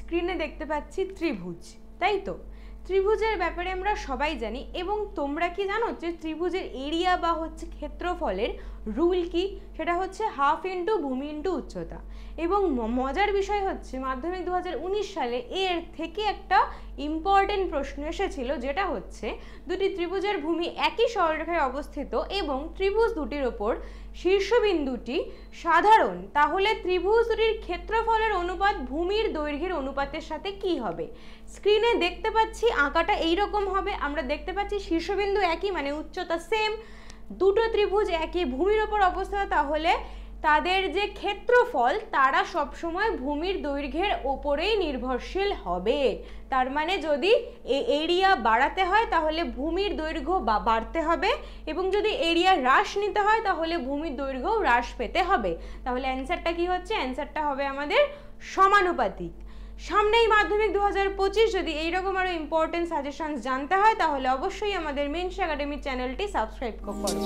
স্ক্রিনে দেখতে পাচ্ছি ত্রিভুজ, তাই তো? ত্রিভুজের ব্যাপারে আমরা সবাই জানি, এবং তোমরা কি জানো যে ত্রিভুজের এরিয়া বা হচ্ছে ক্ষেত্রফলের রুল কি? সেটা হচ্ছে হাফ ইন্টু ভূমি ইন্টু উচ্চতা। এবং মজার বিষয় হচ্ছে মাধ্যমিক 2019 সালে এর থেকে একটা ইম্পর্টেন্ট প্রশ্ন এসেছিল, যেটা হচ্ছে দুটি ত্রিভুজের ভূমি একই সরলরেখায় অবস্থিত এবং ত্রিভুজ দুটির ওপর শীর্ষবিন্দুটি সাধারণ, তাহলে ত্রিভুজ দুটির ক্ষেত্রফলের অনুপাত ভূমির দৈর্ঘ্যের অনুপাতের সাথে কি হবে? স্ক্রিনে দেখতে পাচ্ছি আঁকাটা এইরকম হবে। আমরা দেখতে পাচ্ছি শীর্ষবিন্দু একই, মানে উচ্চতা সেম, দুটো ত্রিভুজ একই ভূমির ওপর অবস্থিত, তাহলে তাদের যে ক্ষেত্রফল তারা সবসময় ভূমির দৈর্ঘ্যের ওপরেই নির্ভরশীল হবে। তার মানে যদি এরিয়া বাড়াতে হয় তাহলে ভূমির দৈর্ঘ্য বাড়তে হবে, এবং যদি এরিয়া হ্রাস নিতে হয় তাহলে ভূমির দৈর্ঘ্য হ্রাস পেতে হবে। তাহলে অ্যান্সারটা কি হচ্ছে? অ্যান্সারটা হবে আমাদের সমানুপাতিক। সামনেই মাধ্যমিক 2025, যদি এইরকম আরো ইম্পর্টেন্ট সাজেশনস জানতে হয় তাহলে অবশ্যই আমাদের মেন্স একাডেমি চ্যানেলটি সাবস্ক্রাইব করো।